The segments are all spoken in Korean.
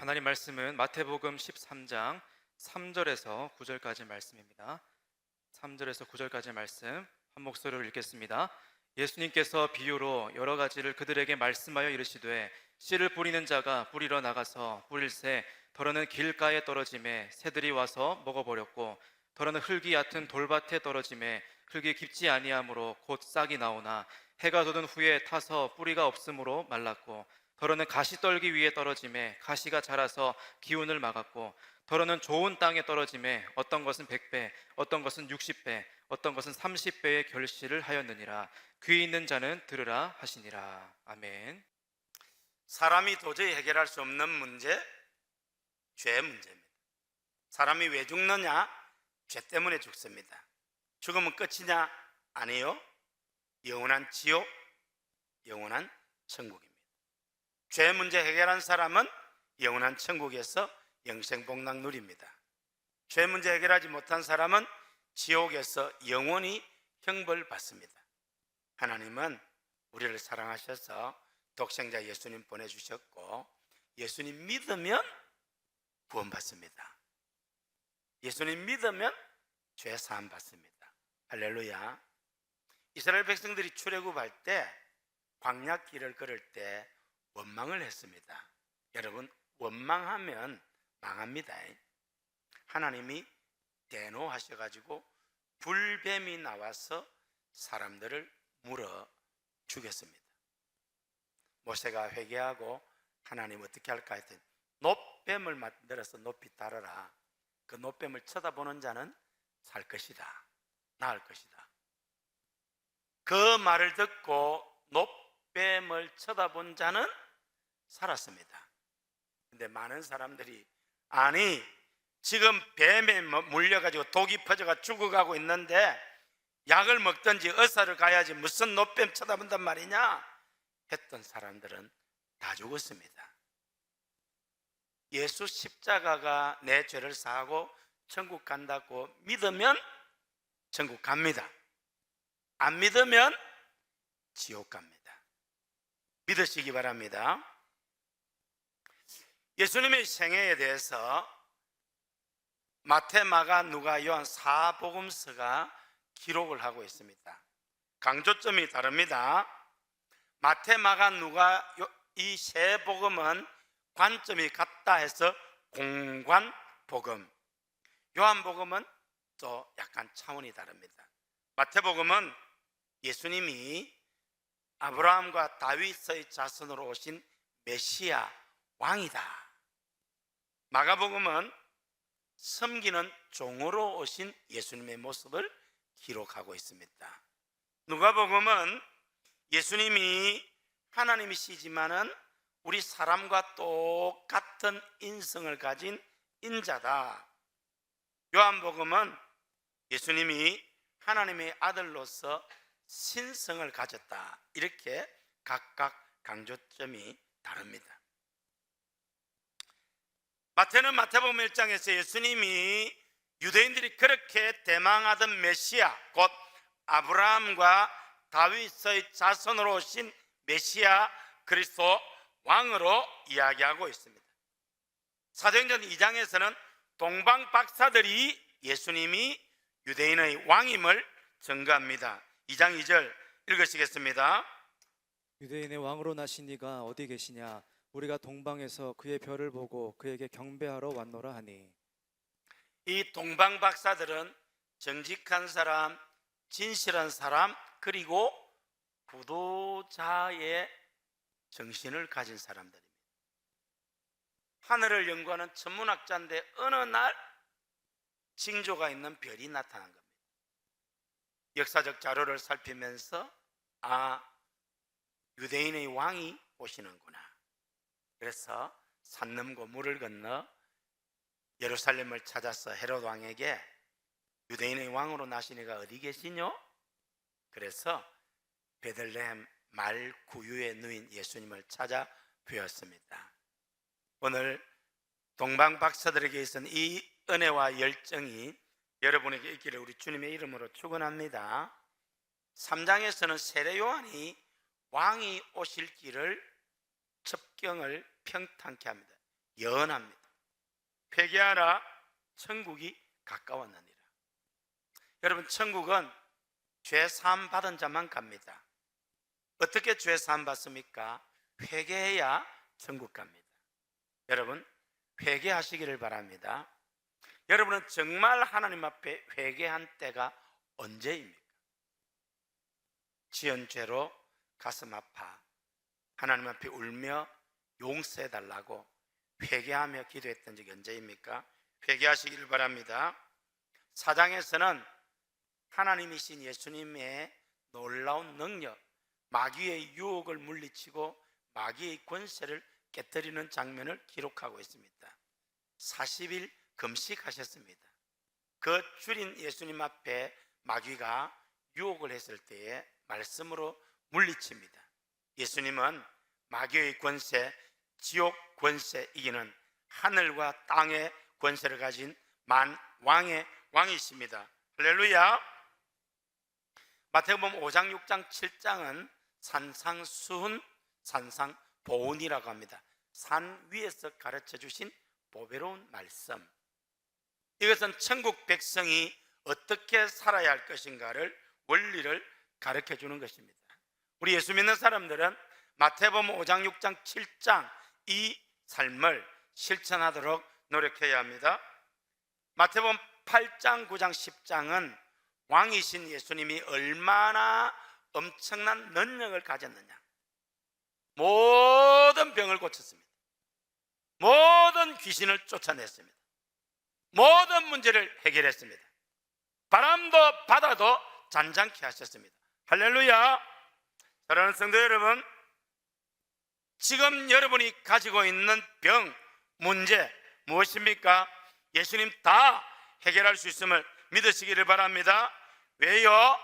하나님 말씀은 마태복음 13장 3절에서 9절까지 말씀입니다. 3절에서 9절까지 말씀 한 목소리로 읽겠습니다. 예수님께서 비유로 여러 가지를 그들에게 말씀하여 이르시되 씨를 뿌리는 자가 뿌리러 나가서 뿌릴새 더러는 길가에 떨어짐에 새들이 와서 먹어버렸고 더러는 흙이 얕은 돌밭에 떨어짐에 흙이 깊지 아니하므로 곧 싹이 나오나 해가 돋은 후에 타서 뿌리가 없으므로 말랐고 더러는 가시떨기 위에 떨어짐에 가시가 자라서 기운을 막았고 더러는 좋은 땅에 떨어짐에 어떤 것은 100배 어떤 것은 60배 어떤 것은 30배의 결실을 하였느니라. 귀 있는 자는 들으라 하시니라. 아멘. 사람이 도저히 해결할 수 없는 문제, 죄 문제입니다. 사람이 왜 죽느냐? 죄 때문에 죽습니다. 죽으면 끝이냐? 아니요. 영원한 지옥, 영원한 천국입니다. 죄 문제 해결한 사람은 영원한 천국에서 영생복락 누립니다. 죄 문제 해결하지 못한 사람은 지옥에서 영원히 형벌받습니다. 하나님은 우리를 사랑하셔서 독생자 예수님 보내주셨고 예수님 믿으면 구원받습니다. 예수님 믿으면 죄 사함 받습니다. 할렐루야. 이스라엘 백성들이 출애굽할 때 광야길을 걸을 때 원망을 했습니다. 여러분, 원망하면 망합니다. 하나님이 대노하셔가지고 불뱀이 나와서 사람들을 물어 죽였습니다. 모세가 회개하고 하나님 어떻게 할까 했더니 놋뱀을 만들어서 높이 달아라. 그 놋뱀을 쳐다보는 자는 살 것이다, 나을 것이다. 그 말을 듣고 놋뱀을 쳐다본 자는 살았습니다. 근데 많은 사람들이 아니 지금 뱀에 물려가지고 독이 퍼져가 죽어가고 있는데 약을 먹든지 의사를 가야지 무슨 놋뱀 쳐다본단 말이냐 했던 사람들은 다 죽었습니다. 예수 십자가가 내 죄를 사하고 천국 간다고 믿으면 천국 갑니다. 안 믿으면 지옥 갑니다. 믿으시기 바랍니다. 예수님의 생애에 대해서 마태, 마가, 누가, 요한 사복음서가 기록을 하고 있습니다. 강조점이 다릅니다. 마태, 마가, 누가 이 세 복음은 관점이 같다 해서 공관복음, 요한복음은 또 약간 차원이 다릅니다. 마태복음은 예수님이 아브라함과 다윗의 자손으로 오신 메시아 왕이다. 마가복음은 섬기는 종으로 오신 예수님의 모습을 기록하고 있습니다. 누가복음은 예수님이 하나님이시지만은 우리 사람과 똑같은 인성을 가진 인자다. 요한복음은 예수님이 하나님의 아들로서 신성을 가졌다. 이렇게 각각 강조점이 다릅니다. 마태는 마태복음 1장에서 예수님이 유대인들이 그렇게 대망하던 메시아, 곧 아브라함과 다윗의 자손으로 오신 메시아 그리스도 왕으로 이야기하고 있습니다. 사도행전 2장에서는 동방 박사들이 예수님이 유대인의 왕임을 증거합니다. 2장 2절 읽으시겠습니다. 유대인의 왕으로 나신 이가 어디 계시냐? 우리가 동방에서 그의 별을 보고 그에게 경배하러 왔노라 하니. 이 동방 박사들은 정직한 사람, 진실한 사람, 그리고 구도자의 정신을 가진 사람들입니다. 하늘을 연구하는 천문학자인데 어느 날 징조가 있는 별이 나타난 겁니다. 역사적 자료를 살피면서 유대인의 왕이 오시는구나. 그래서 산 넘고 물을 건너 예루살렘을 찾아서 헤롯 왕에게 유대인의 왕으로 나신 이가 어디 계시뇨? 그래서 베들레헴 말 구유에 누인 예수님을 찾아 뵈었습니다. 오늘 동방 박사들에게 있은 이 은혜와 열정이 여러분에게 있기를 우리 주님의 이름으로 축원합니다. 3장에서는 세례 요한이 왕이 오실 길을 첩경을 평탄케 합니다. 연합니다. 회개하라, 천국이 가까웠느니라. 여러분, 천국은 죄 사함 받은 자만 갑니다. 어떻게 죄 사함 받습니까? 회개해야 천국 갑니다. 여러분, 회개하시기를 바랍니다. 여러분은 정말 하나님 앞에 회개한 때가 언제입니까? 지은 죄로 가슴 아파 하나님 앞에 울며 용서해 달라고 회개하며 기도했던 적이 언제입니까? 회개하시기를 바랍니다. 사장에서는 하나님이신 예수님의 놀라운 능력, 마귀의 유혹을 물리치고 마귀의 권세를 깨뜨리는 장면을 기록하고 있습니다. 40일 금식하셨습니다. 그 줄인 예수님 앞에 마귀가 유혹을 했을 때에 말씀으로 물리칩니다. 예수님은 마귀의 권세, 지옥 권세 이기는 하늘과 땅의 권세를 가진 만왕의 왕이십니다. 할렐루야. 마태복음 5장, 6장, 7장은 산상수훈, 산상보훈이라고 합니다. 산 위에서 가르쳐 주신 보배로운 말씀. 이것은 천국 백성이 어떻게 살아야 할 것인가를 원리를 가르쳐 주는 것입니다. 우리 예수 믿는 사람들은 마태복음 5장, 6장, 7장 이 삶을 실천하도록 노력해야 합니다. 마태복음 8장, 9장, 10장은 왕이신 예수님이 얼마나 엄청난 능력을 가졌느냐. 모든 병을 고쳤습니다. 모든 귀신을 쫓아냈습니다. 모든 문제를 해결했습니다. 바람도 바다도 잔잔케 하셨습니다. 할렐루야. 사랑하는 성도 여러분, 지금 여러분이 가지고 있는 병, 문제 무엇입니까? 예수님 다 해결할 수 있음을 믿으시기를 바랍니다. 왜요?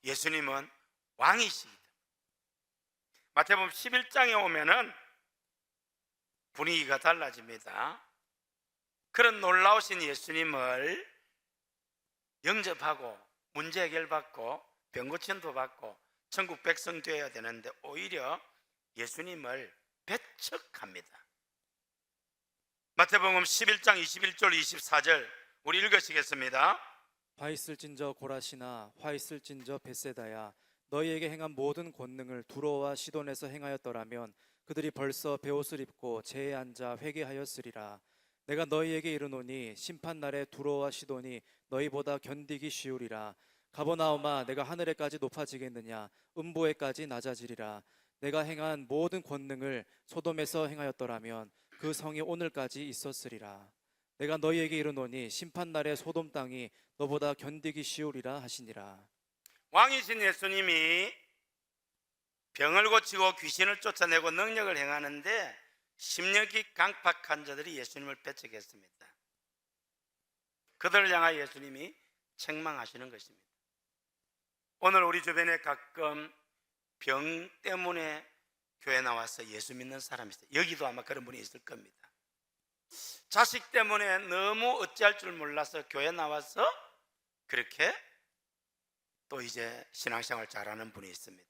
예수님은 왕이시기 때문에. 마태복음 11장에 오면은 분위기가 달라집니다. 그런 놀라우신 예수님을 영접하고 문제 해결받고 병 고침도 받고 천국 백성 되어야 되는데 오히려 예수님을 배척합니다. 마태복음 11장 21절 24절 우리 읽으시겠습니다. 화 있을진저 고라시나 화 있을진저 벳세다야, 너희에게 행한 모든 권능을 두로와 시돈에서 행하였더라면 그들이 벌써 베옷을 입고 제에 앉아 회개하였으리라. 내가 너희에게 이르노니 심판날에 두로와 시돈이 너희보다 견디기 쉬우리라. 가버나움아, 내가 하늘에까지 높아지겠느냐? 음부에까지 낮아지리라. 내가 행한 모든 권능을 소돔에서 행하였더라면 그 성이 오늘까지 있었으리라. 내가 너희에게 이르노니 심판날에 소돔 땅이 너보다 견디기 쉬우리라 하시니라. 왕이신 예수님이 병을 고치고 귀신을 쫓아내고 능력을 행하는데 심령이 강팍한 자들이 예수님을 배척했습니다. 그들을 향하여 예수님이 책망하시는 것입니다. 오늘 우리 주변에 가끔 병 때문에 교회 나와서 예수 믿는 사람이 있어요. 여기도 아마 그런 분이 있을 겁니다. 자식 때문에 너무 어찌할 줄 몰라서 교회 나와서 그렇게 또 이제 신앙생활 잘하는 분이 있습니다.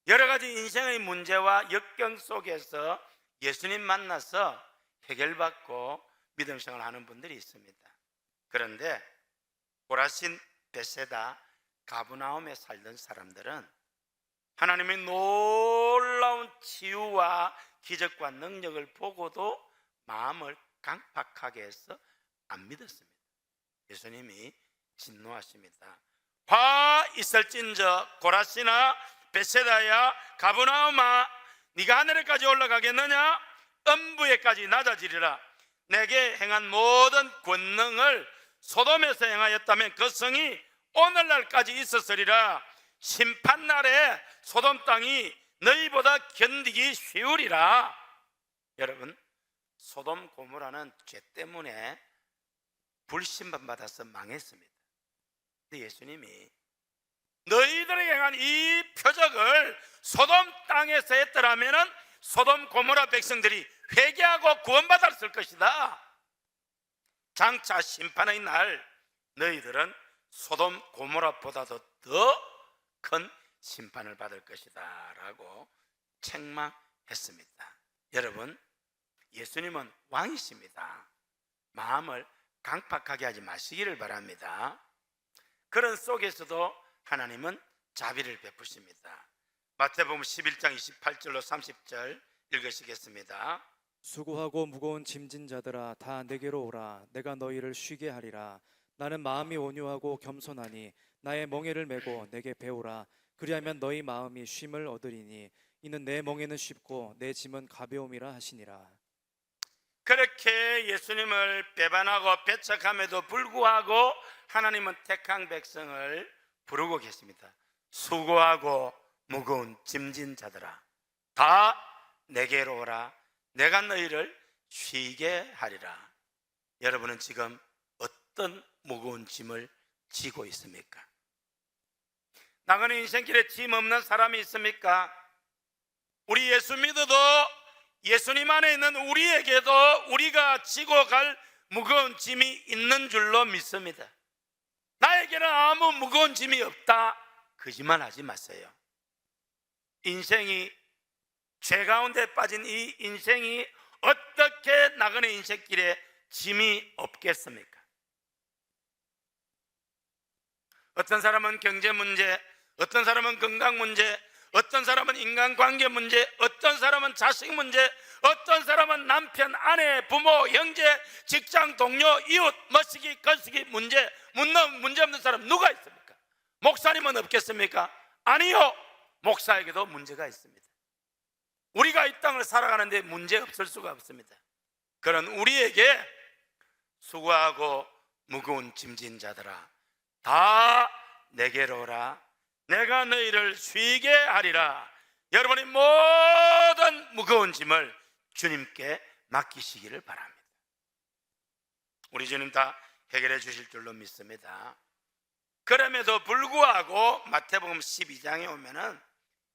여러 가지 인생의 문제와 역경 속에서 예수님 만나서 해결받고 믿음 생활을 하는 분들이 있습니다. 그런데 고라신, 벳세다, 가브나움에 살던 사람들은 하나님의 놀라운 치유와 기적과 능력을 보고도 마음을 강팍하게 해서 안 믿었습니다. 예수님이 진노하십니다. 화 있을진저 고라시나 벳세다야 가브나움아, 네가 하늘에까지 올라가겠느냐? 음부에까지 낮아지리라. 내게 행한 모든 권능을 소돔에서 행하였다면 그 성이 오늘날까지 있었으리라. 심판날에 소돔 땅이 너희보다 견디기 쉬우리라. 여러분, 소돔 고모라는 죄 때문에 불신만 받아서 망했습니다. 근데 예수님이 너희들에게 행한 이 표적을 소돔 땅에서 했더라면 소돔 고모라 백성들이 회개하고 구원받았을 것이다. 장차 심판의 날 너희들은 소돔 고모라보다도 더 큰 심판을 받을 것이다 라고 책망했습니다. 여러분, 예수님은 왕이십니다. 마음을 강팍하게 하지 마시기를 바랍니다. 그런 속에서도 하나님은 자비를 베푸십니다. 마태복음 11장 28절로 30절 읽으시겠습니다. 수고하고 무거운 짐진 자들아 다 내게로 오라. 내가 너희를 쉬게 하리라. 나는 마음이 온유하고 겸손하니 나의 멍에를 메고 내게 배우라. 그리하면 너희 마음이 쉼을 얻으리니 이는 내 멍에는 쉽고 내 짐은 가벼움이라 하시니라. 그렇게 예수님을 배반하고 배척함에도 불구하고 하나님은 택한 백성을 부르고 계십니다. 수고하고 무거운 짐진 자들아 다 내게로 오라. 내가 너희를 쉬게 하리라. 여러분은 지금 어떤 무거운 짐을 지고 있습니까? 나그네 인생길에 짐 없는 사람이 있습니까? 우리 예수 믿어도 예수님 안에 있는 우리에게도 우리가 지고 갈 무거운 짐이 있는 줄로 믿습니다. 나에게는 아무 무거운 짐이 없다, 거짓말하지 마세요. 인생이 죄 가운데 빠진 이 인생이 어떻게 나그네 인생길에 짐이 없겠습니까? 어떤 사람은 경제 문제, 어떤 사람은 건강 문제, 어떤 사람은 인간관계 문제, 어떤 사람은 자식 문제, 어떤 사람은 남편, 아내, 부모, 형제, 직장 동료, 이웃, 머시기, 거시기 문제 없는 사람 누가 있습니까? 목사님은 없겠습니까? 아니요, 목사에게도 문제가 있습니다. 우리가 이 땅을 살아가는데 문제 없을 수가 없습니다. 그런 우리에게 수고하고 무거운 짐진 자들아 다 내게로 오라. 내가 너희를 쉬게 하리라. 여러분이 모든 무거운 짐을 주님께 맡기시기를 바랍니다. 우리 주님 다 해결해 주실 줄로 믿습니다. 그럼에도 불구하고 마태복음 12장에 오면은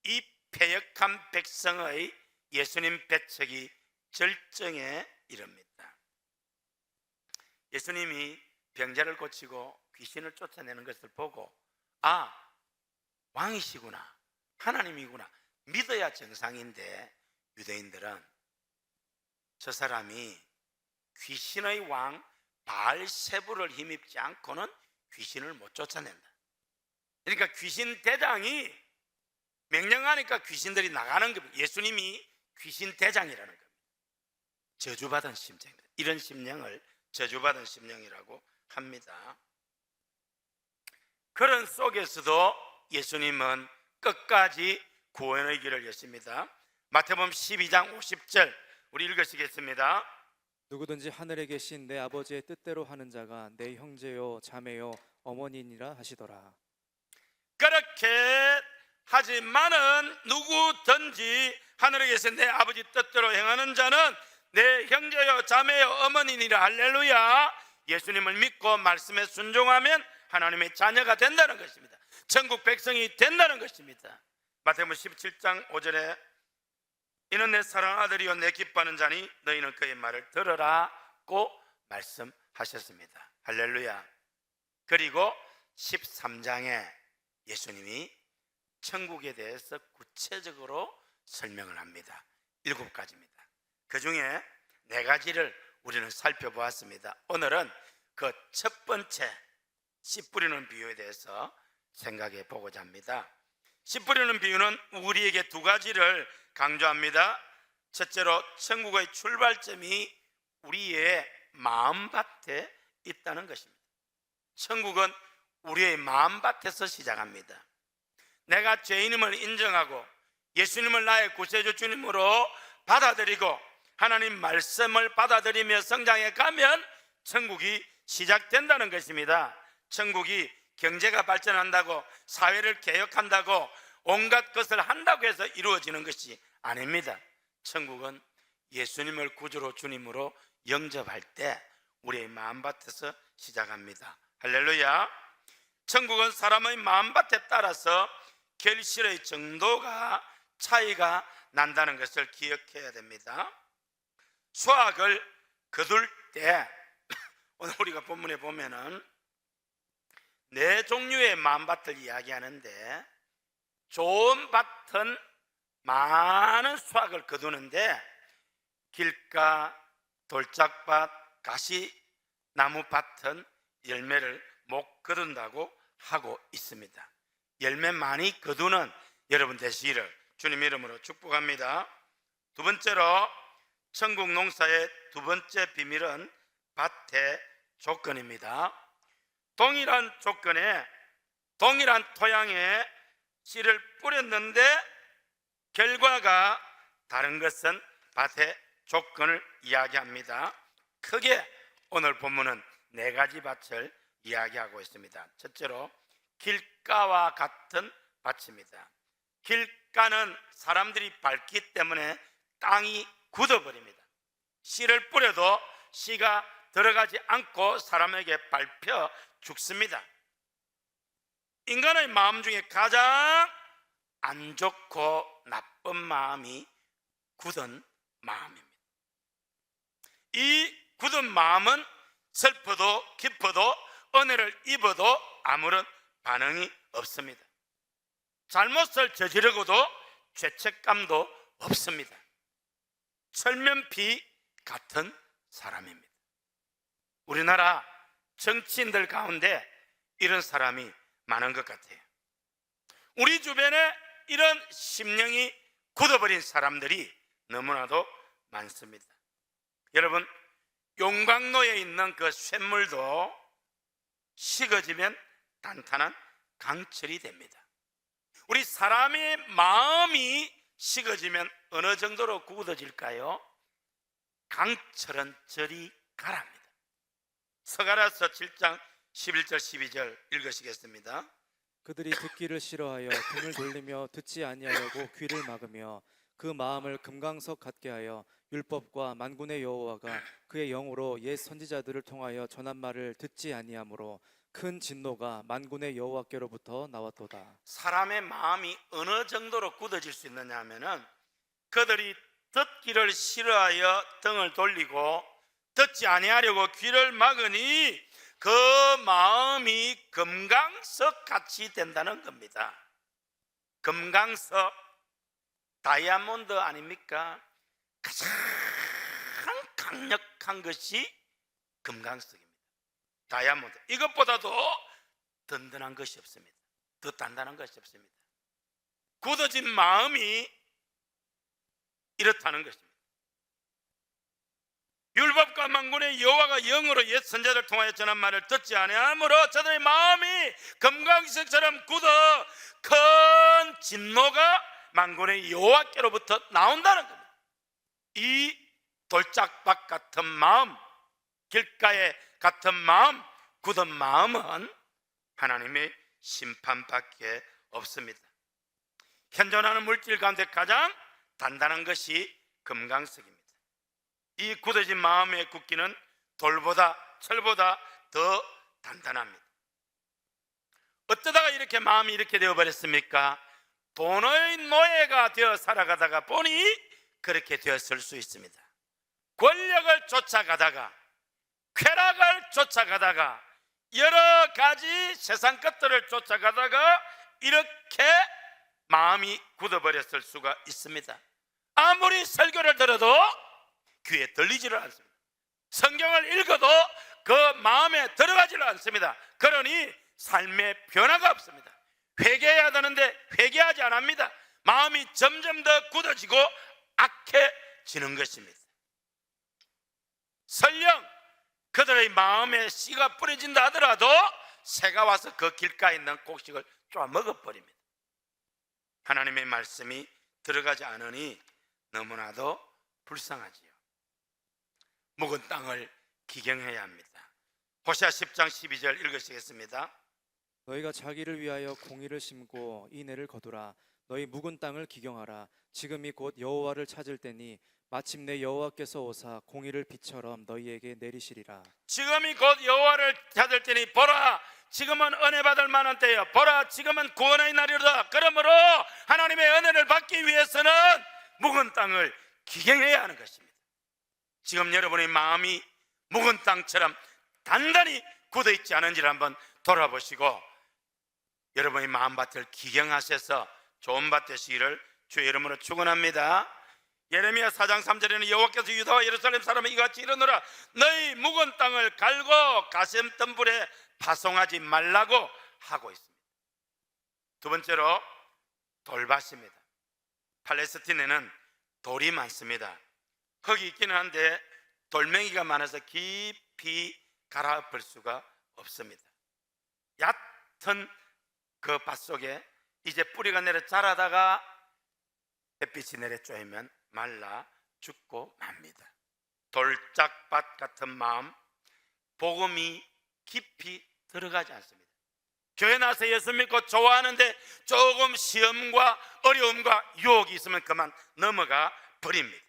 이 패역한 백성의 예수님 배척이 절정에 이릅니다. 예수님이 병자를 고치고 귀신을 쫓아내는 것을 보고 왕이시구나, 하나님이구나 믿어야 정상인데, 유대인들은 저 사람이 귀신의 왕 바알세부를 힘입지 않고는 귀신을 못 쫓아낸다. 그러니까 귀신 대장이 명령하니까 귀신들이 나가는 겁니다. 예수님이 귀신 대장이라는 겁니다. 저주받은 심령입니다. 이런 심령을 저주받은 심령이라고 합니다. 그런 속에서도 예수님은 끝까지 구원의 길을 여십니다. 마태복음 12장 50절 우리 읽으시겠습니다. 누구든지 하늘에 계신 내 아버지의 뜻대로 하는 자가 내 형제요 자매요 어머니니라 하시더라. 그렇게 하지만은 누구든지 하늘에 계신 내 아버지 뜻대로 행하는 자는 내 형제요 자매요 어머니니라. 할렐루야. 예수님을 믿고 말씀에 순종하면 하나님의 자녀가 된다는 것입니다. 천국 백성이 된다는 것입니다. 마태복음 17장 5절에 이는 내 사랑하는 아들이요 내 기뻐하는 자니 너희는 그의 말을 들으라고 말씀하셨습니다. 할렐루야. 그리고 13장에 예수님이 천국에 대해서 구체적으로 설명을 합니다. 7가지입니다. 그 중에 4가지를 우리는 살펴보았습니다. 오늘은 그 첫 번째 씨 뿌리는 비유에 대해서 생각해 보고자 합니다. 씨 뿌리는 비유는 우리에게 2가지를 강조합니다. 첫째로 천국의 출발점이 우리의 마음밭에 있다는 것입니다. 천국은 우리의 마음밭에서 시작합니다. 내가 죄인임을 인정하고 예수님을 나의 구세주 주님으로 받아들이고 하나님 말씀을 받아들이며 성장해 가면 천국이 시작된다는 것입니다. 천국이 경제가 발전한다고, 사회를 개혁한다고, 온갖 것을 한다고 해서 이루어지는 것이 아닙니다. 천국은 예수님을 구주로 주님으로 영접할 때 우리의 마음밭에서 시작합니다. 할렐루야. 천국은 사람의 마음밭에 따라서 결실의 정도가 차이가 난다는 것을 기억해야 됩니다. 수확을 거둘 때 오늘 우리가 본문에 보면은 4종류의 마음밭을 이야기하는데, 좋은 밭은 많은 수확을 거두는데 길가, 돌짝밭, 가시나무밭은 열매를 못 거둔다고 하고 있습니다. 열매 많이 거두는 여러분 되시기를 주님 이름으로 축복합니다. 두 번째로 천국 농사의 두 번째 비밀은 밭의 조건입니다. 동일한 조건에 동일한 토양에 씨를 뿌렸는데 결과가 다른 것은 밭의 조건을 이야기합니다. 크게 오늘 본문은 네 가지 밭을 이야기하고 있습니다. 첫째로 길가와 같은 밭입니다. 길가는 사람들이 밟기 때문에 땅이 굳어버립니다. 씨를 뿌려도 씨가 들어가지 않고 사람에게 밟혀 죽습니다. 인간의 마음 중에 가장 안 좋고 나쁜 마음이 굳은 마음입니다. 이 굳은 마음은 슬퍼도 기뻐도 은혜를 입어도 아무런 반응이 없습니다. 잘못을 저지르고도 죄책감도 없습니다. 철면피 같은 사람입니다. 우리나라 정치인들 가운데 이런 사람이 많은 것 같아요. 우리 주변에 이런 심령이 굳어버린 사람들이 너무나도 많습니다. 여러분, 용광로에 있는 그 쇳물도 식어지면 단단한 강철이 됩니다. 우리 사람의 마음이 식어지면 어느 정도로 굳어질까요? 강철은 저리 가랍니다. 서가라서 7장 11절 12절 읽으시겠습니다. 그들이 듣기를 싫어하여 등을 돌리며 듣지 아니하려고 귀를 막으며 그 마음을 금강석 같게 하여 율법과 만군의 여호와가 그의 영으로 옛 선지자들을 통하여 전한 말을 듣지 아니하므로 큰 진노가 만군의 여호와께로부터 나왔도다. 사람의 마음이 어느 정도로 굳어질 수 있느냐 하면은 그들이 듣기를 싫어하여 등을 돌리고 듣지 아니하려고 귀를 막으니 그 마음이 금강석 같이 된다는 겁니다. 금강석, 다이아몬드 아닙니까? 가장 강력한 것이 금강석입니다. 다이아몬드, 이것보다도 든든한 것이 없습니다. 더 단단한 것이 없습니다. 굳어진 마음이 이렇다는 것입니다. 율법과 만군의 여호와가 영으로 옛 선자들 통하여 전한 말을 듣지 아니하므로 저들의 마음이 금강석처럼 굳어 큰 진노가 만군의 여호와께로부터 나온다는 겁니다. 이 돌짝밭 같은 마음, 길가에 같은 마음, 굳은 마음은 하나님의 심판밖에 없습니다. 현존하는 물질 가운데 가장 단단한 것이 금강석입니다. 이 굳어진 마음의 굳기는 돌보다 철보다 더 단단합니다. 어쩌다가 이렇게 마음이 이렇게 되어버렸습니까? 돈의 노예가 되어 살아가다가 보니 그렇게 되었을 수 있습니다. 권력을 쫓아가다가, 쾌락을 쫓아가다가, 여러 가지 세상 것들을 쫓아가다가 이렇게 마음이 굳어버렸을 수가 있습니다. 아무리 설교를 들어도 귀에 들리지를 않습니다. 성경을 읽어도 그 마음에 들어가지를 않습니다. 그러니 삶의 변화가 없습니다. 회개해야 되는데 회개하지 않습니다. 마음이 점점 더 굳어지고 악해지는 것입니다. 설령 그들의 마음에 씨가 뿌려진다 하더라도 새가 와서 그 길가에 있는 곡식을 쪼아 먹어버립니다. 하나님의 말씀이 들어가지 않으니 너무나도 불쌍하지요. 묵은 땅을 기경해야 합니다. 호세아 10장 12절 읽으시겠습니다. 너희가 자기를 위하여 공의를 심고 인애를 거두라. 너희 묵은 땅을 기경하라. 지금이 곧 여호와를 찾을 때니 마침내 여호와께서 오사 공의를 비처럼 너희에게 내리시리라. 지금이 곧 여호와를 찾을 때니 보라, 지금은 은혜 받을 만한 때요. 보라, 지금은 구원의 날이로다. 그러므로 하나님의 은혜를 받기 위해서는 묵은 땅을 기경해야 하는 것입니다. 지금 여러분의 마음이 묵은 땅처럼 단단히 굳어있지 않은지를 한번 돌아보시고 여러분의 마음밭을 기경하셔서 좋은 밭 되시기를 주의 이름으로 축원합니다. 예레미야 4장 3절에는 여호와께서 유다와 예루살렘 사람을 이같이 이르노라 너희 묵은 땅을 갈고 가셈덤불에 파송하지 말라고 하고 있습니다. 두 번째로 돌밭입니다. 팔레스틴에는 돌이 많습니다. 흙이 있기는 한데 돌멩이가 많아서 깊이 갈아엎을 수가 없습니다. 얕은 그 밭 속에 이제 뿌리가 내려 자라다가 햇빛이 내려 쪼이면 말라 죽고 맙니다. 돌짝밭 같은 마음, 복음이 깊이 들어가지 않습니다. 교회 나서 예수 믿고 좋아하는데 조금 시험과 어려움과 유혹이 있으면 그만 넘어가 버립니다.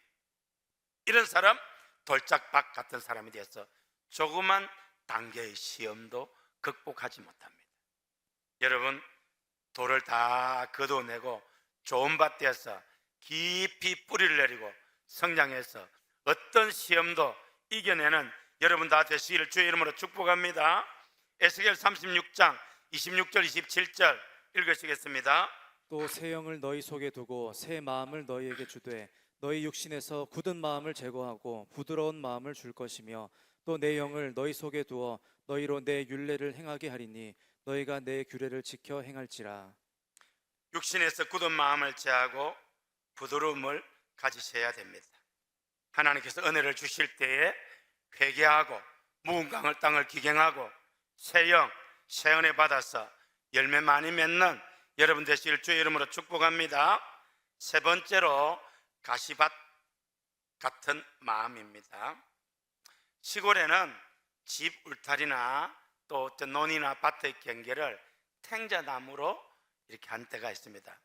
이런 사람 돌짝밭 같은 사람이 되어서 조그만 단계의 시험도 극복하지 못합니다. 여러분, 돌을 다 걷어내고 좋은 밭 되어서 깊이 뿌리를 내리고 성장해서 어떤 시험도 이겨내는 여러분 다 되시기를 주의 이름으로 축복합니다. 에스겔 36장 26절 27절 읽으시겠습니다. 또 새 영을 너희 속에 두고 새 마음을 너희에게 주되 너희 육신에서 굳은 마음을 제거하고 부드러운 마음을 줄 것이며 또 내 영을 너희 속에 두어 너희로 내 율례를 행하게 하리니 너희가 내 규례를 지켜 행할지라. 육신에서 굳은 마음을 제하고 부드러움을 가지셔야 됩니다. 하나님께서 은혜를 주실 때에 회개하고 묵은 땅을 기경하고 새 영, 새 은혜 받아서 열매 많이 맺는 여러분 되시길 주의 이름으로 축복합니다. 세 번째로 가시밭 같은 마음입니다. 시골에는 집 울타리나 또 어떤 논이나 밭의 경계를 탱자나무로 이렇게 한 때가 있습니다.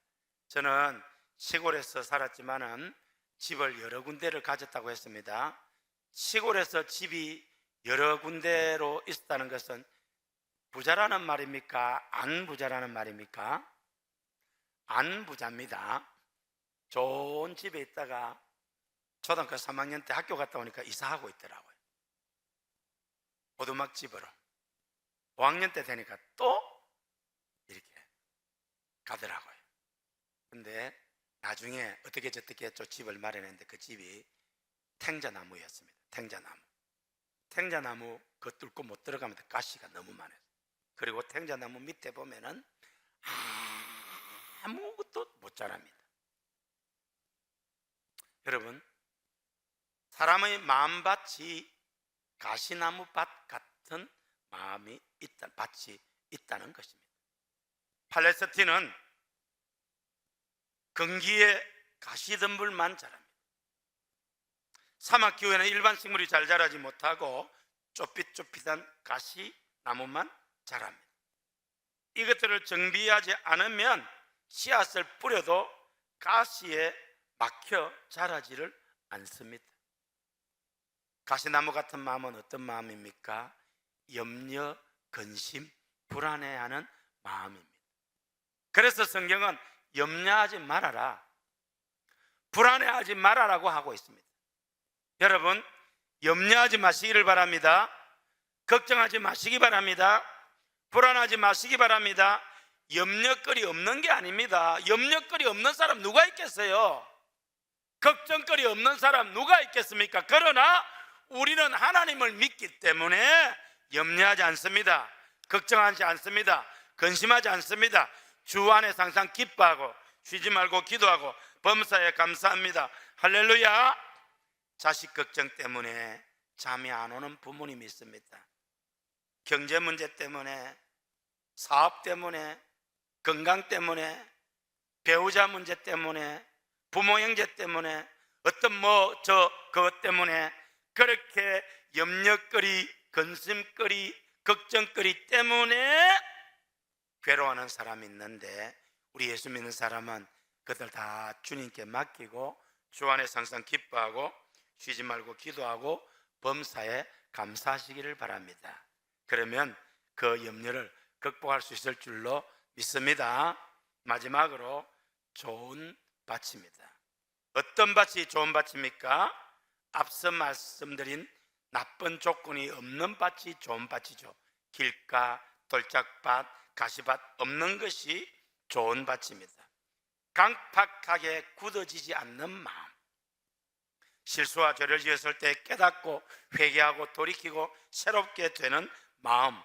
저는 시골에서 살았지만은 집을 여러 군데를 가졌다고 했습니다. 시골에서 집이 여러 군데로 있었다는 것은 부자라는 말입니까? 안 부자라는 말입니까? 안 부자입니다. 좋은 집에 있다가 초등학교 3학년 때 학교 갔다 오니까 이사하고 있더라고요. 오두막집으로. 5학년 때 되니까 또 이렇게 가더라고요. 근데 나중에 어떻게 저떻게 또 집을 마련했는데 그 집이 탱자나무였습니다. 탱자나무 그 뚫고 못 들어가면 가시가 너무 많아요. 그리고 탱자나무 밑에 보면은 아무것도 못 자랍니다. 여러분, 사람의 마음밭이 가시나무 밭 같은 마음이 밭이 있다는 것입니다. 팔레스틴은 건기에 가시덤불만 자랍니다. 사막 기후에는 일반 식물이 잘 자라지 못하고 좁깃좁깃한 가시나무만 자랍니다. 이것들을 정비하지 않으면 씨앗을 뿌려도 가시에 막혀 자라지를 않습니다. 가시나무 같은 마음은 어떤 마음입니까? 염려, 근심, 불안해하는 마음입니다. 그래서 성경은 염려하지 말아라, 불안해하지 말아라고 하고 있습니다. 여러분, 염려하지 마시기를 바랍니다. 걱정하지 마시기 바랍니다. 불안하지 마시기 바랍니다. 염려거리 없는 게 아닙니다. 염려거리 없는 사람 누가 있겠어요? 걱정거리 없는 사람 누가 있겠습니까? 그러나 우리는 하나님을 믿기 때문에 염려하지 않습니다. 걱정하지 않습니다. 근심하지 않습니다. 주 안에서 항상 기뻐하고 쉬지 말고 기도하고 범사에 감사합니다. 할렐루야. 자식 걱정 때문에 잠이 안 오는 부모님이 있습니다. 경제 문제 때문에, 사업 때문에, 건강 때문에, 배우자 문제 때문에, 부모 형제 때문에, 어떤 그것 때문에 그렇게 염려거리, 근심거리, 걱정거리 때문에 괴로워하는 사람이 있는데, 우리 예수 믿는 사람은 그들 다 주님께 맡기고 주 안에서 항상 기뻐하고 쉬지 말고 기도하고 범사에 감사하시기를 바랍니다. 그러면 그 염려를 극복할 수 있을 줄로 믿습니다. 마지막으로 좋은 밭입니다. 어떤 밭이 좋은 밭입니까? 앞서 말씀드린 나쁜 조건이 없는 밭이 좋은 밭이죠. 길가, 돌짝밭, 가시밭 없는 것이 좋은 밭입니다. 강팍하게 굳어지지 않는 마음, 실수와 죄를 지었을 때 깨닫고 회개하고 돌이키고 새롭게 되는 마음,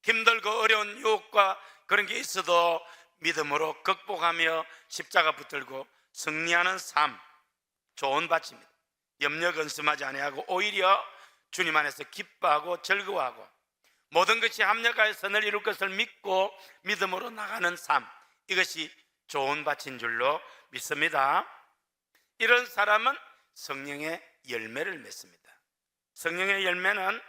힘들고 어려운 유혹과 그런 게 있어도 믿음으로 극복하며 십자가 붙들고 승리하는 삶, 좋은 밭입니다. 염려 근심하지 아니하고 오히려 주님 안에서 기뻐하고 즐거워하고 모든 것이 합력하여 선을 이룰 것을 믿고 믿음으로 나가는 삶, 이것이 좋은 밭인 줄로 믿습니다. 이런 사람은 성령의 열매를 맺습니다. 성령의 열매는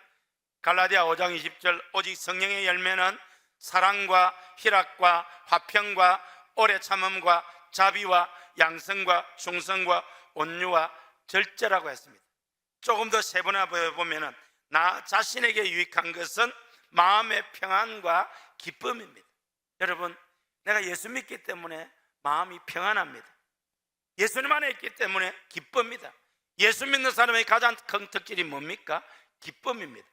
갈라디아 5장 20절, 오직 성령의 열매는 사랑과 희락과 화평과 오래 참음과 자비와 양성과 충성과 온유와 절제라고 했습니다. 조금 더 세분화해 보면은 나 자신에게 유익한 것은 마음의 평안과 기쁨입니다. 여러분, 내가 예수 믿기 때문에 마음이 평안합니다. 예수님 안에 있기 때문에 기쁩니다. 예수 믿는 사람의 가장 큰 특질이 뭡니까? 기쁨입니다.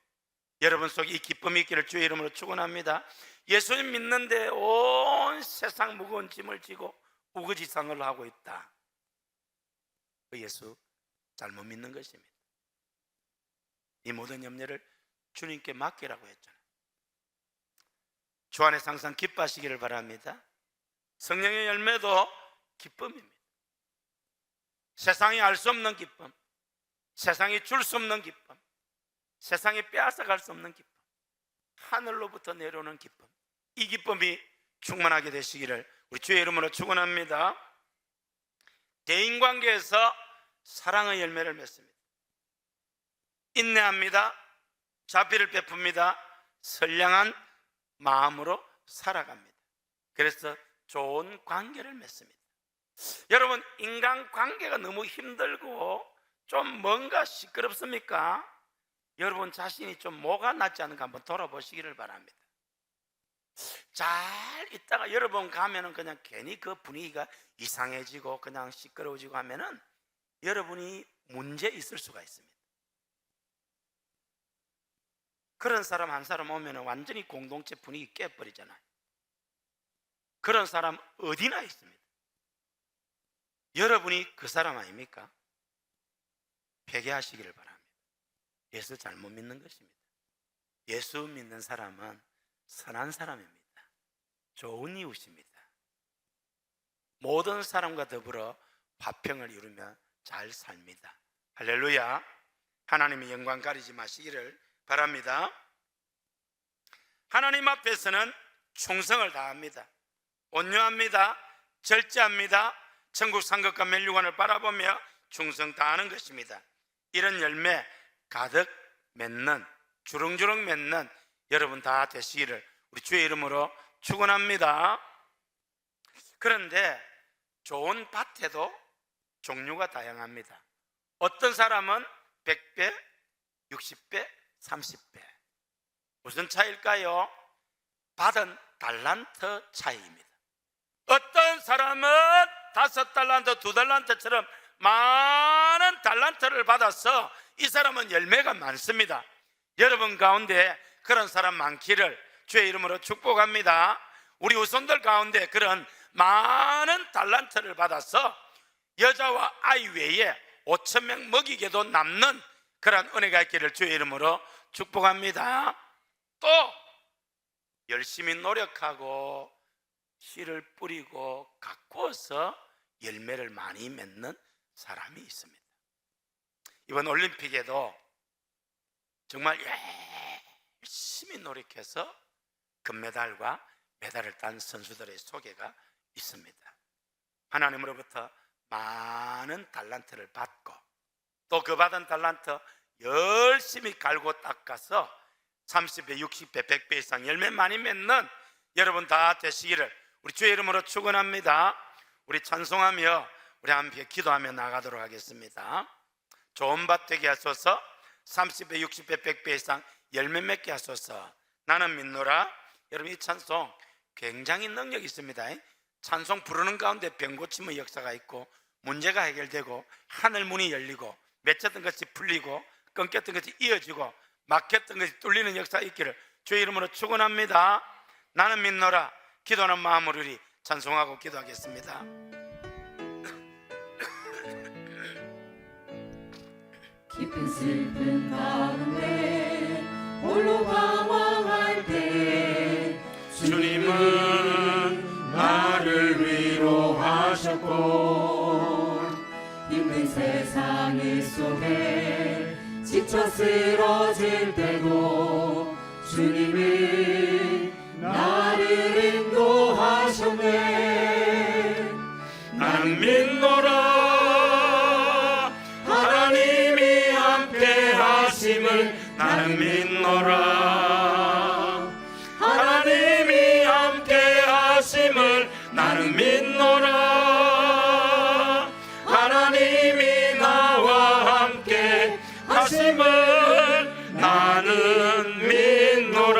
여러분 속에 이 기쁨이 있기를 주의 이름으로 축원합니다. 예수님 믿는데 온 세상 무거운 짐을 지고 우거지상을 하고 있다. 그 예수 잘못 믿는 것입니다. 이 모든 염려를 주님께 맡기라고 했잖아요. 주 안에서 항상 기뻐하시기를 바랍니다. 성령의 열매도 기쁨입니다. 세상이 알 수 없는 기쁨, 세상이 줄 수 없는 기쁨, 세상이 빼앗아갈 수 없는 기쁨, 하늘로부터 내려오는 기쁨, 이 기쁨이 충만하게 되시기를 우리 주의 이름으로 축원합니다. 대인관계에서 사랑의 열매를 맺습니다. 인내합니다. 자비를 베풉니다. 선량한 마음으로 살아갑니다. 그래서 좋은 관계를 맺습니다. 여러분, 인간관계가 너무 힘들고 좀 뭔가 시끄럽습니까? 여러분 자신이 좀 뭐가 낫지 않은가 한번 돌아보시기를 바랍니다. 잘 있다가 여러분 가면은 그냥 괜히 그 분위기가 이상해지고 그냥 시끄러워지고 하면은 여러분이 문제 있을 수가 있습니다. 그런 사람 한 사람 오면은 완전히 공동체 분위기 깨버리잖아요. 그런 사람 어디나 있습니다. 여러분이 그 사람 아닙니까? 회개하시기를 바랍니다. 예수 잘못 믿는 것입니다. 예수 믿는 사람은 선한 사람입니다. 좋은 이웃입니다. 모든 사람과 더불어 화평을 이루며 잘 삽니다. 할렐루야. 하나님의 영광 가리지 마시기를 바랍니다. 하나님 앞에서는 충성을 다합니다. 온유합니다. 절제합니다. 천국 상급과 멸류관을 바라보며 충성 다하는 것입니다. 이런 열매 가득 맺는, 주렁주렁 맺는 여러분 다 되시기를 우리 주의 이름으로 축원합니다. 그런데 좋은 밭에도 종류가 다양합니다. 어떤 사람은 100배, 60배, 30배. 무슨 차이일까요? 받은 달란트 차이입니다. 어떤 사람은 5달란트, 2달란트처럼 많은 달란트를 받아서 이 사람은 열매가 많습니다. 여러분 가운데 그런 사람 많기를 주의 이름으로 축복합니다. 우리 후손들 가운데 그런 많은 달란트를 받아서 여자와 아이 외에 5,000명 먹이게도 남는 그런 은혜가 있기를 주의 이름으로 축복합니다. 또 열심히 노력하고 씨를 뿌리고 가꾸어서 열매를 많이 맺는 사람이 있습니다. 이번 올림픽에도 정말 열심히 노력해서 금메달과 메달을 딴 선수들의 소개가 있습니다. 하나님으로부터 많은 달란트를 받고 또 그 받은 달란트 열심히 갈고 닦아서 30배, 60배, 100배 이상 열매 많이 맺는 여러분 다 되시기를 우리 주의 이름으로 축원합니다. 우리 찬송하며 우리 함께 기도하며 나가도록 하겠습니다. 좋은 밭 되게 하소서. 30배, 60배, 100배 이상 열매 맺게 하소서. 나는 믿노라. 여러분 이 찬송 굉장히 능력이 있습니다. 찬송 부르는 가운데 병 고침의 역사가 있고 문제가 해결되고 하늘 문이 열리고 맺혔던 것이 풀리고 끊겼던 것이 이어지고 막혔던 것이 뚫리는 역사가 있기를 주의 이름으로 축원합니다. 나는 믿노라. 기도하는 마음으로 우리 찬송하고 기도하겠습니다. 깊은 슬픔 가운데 홀로 방황할 때 주님은 나를 위로하셨고 힘든 세상 일 속에 지쳐 쓰러질 때도 주님은 나를 인도하셨네. 나는 믿노라 하나님이 함께 하심을 나는 믿노라 하나님이 함께 하심을 나는 믿노라 하나님이 나와 함께 하심을 나는 믿노라.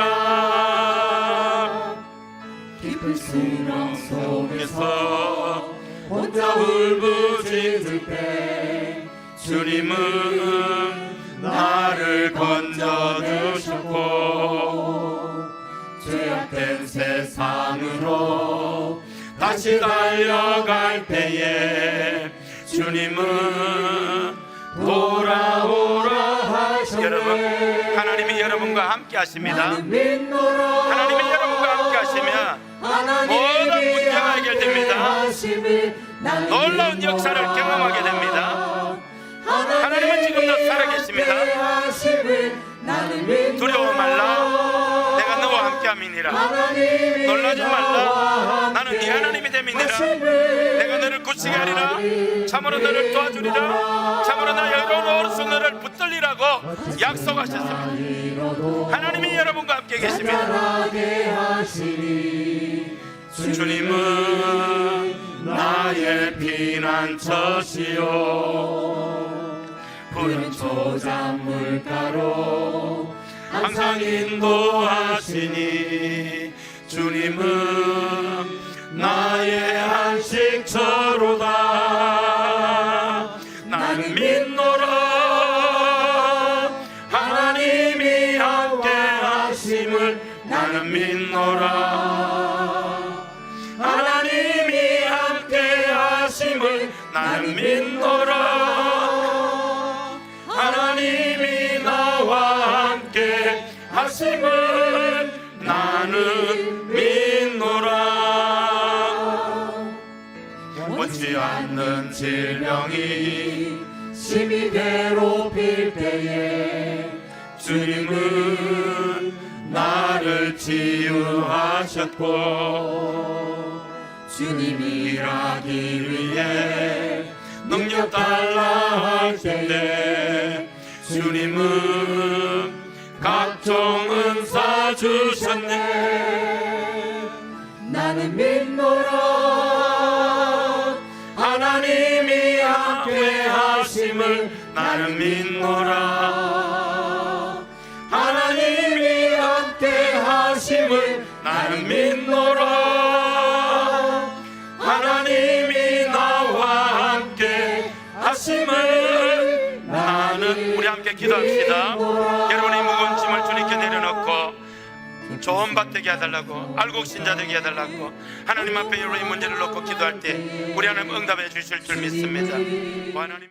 깊은 수렁 속에서 혼자 울부짖을 때 주님은 나를 건져주셨고 죄악된 세상으로 다시 달려갈 때에 주님은 돌아오라 하셨네. 여러분, 하나님이 여러분과 함께 하십니다. 하나님이 여러분과 함께 하시면 모든 문제가 해결됩니다. 놀라운 역사를 경험하게 됩니다. 하나님은 지금도 살아계십니다. 두려워 말라, 내가 너와 함께 함이니라. 놀라지 말라, 나는 네 하나님이 됨이니라. 내가 너를 굳히게 하리라. 참으로 너를 도와주리라. 참으로 나의 의로운 오른손 너를 붙들리라고 약속하셨습니다. 하나님이 여러분과 함께 계십니다. 주님은 나의 피난처시요 푸른 초장 물가로 항상 인도하시니 주님은 나의 안식처로다. 나는 믿노라 하나님이 함께 하심을 나는 믿노라 하나님이 함께 하심을 나는 믿노라 하나님이 나와 함께 하심을 나는 믿노라. 원치 않는 질병이 심히 괴롭힐 때에 주님은 나를 치유하셨고 주님이 일하기 위해 능력 달라 할 텐데 주님은 각종 은사 주셨네. 나는 믿노라 하나님이 함께 하심을 나는 믿노라 하나님이 함께 하심을 나는 믿노라 하나님이 나와 함께 하심을 나는. 우리 함께 기도합시다. 여러분의 무거운 짐을 주님께 내려놓고 좋은 밭 되게 해달라고, 알곡 신자 되게 해달라고 하나님 앞에 여러분의 문제를 놓고 기도할 때 우리 하나님 응답해 주실 줄 믿습니다. 하나님.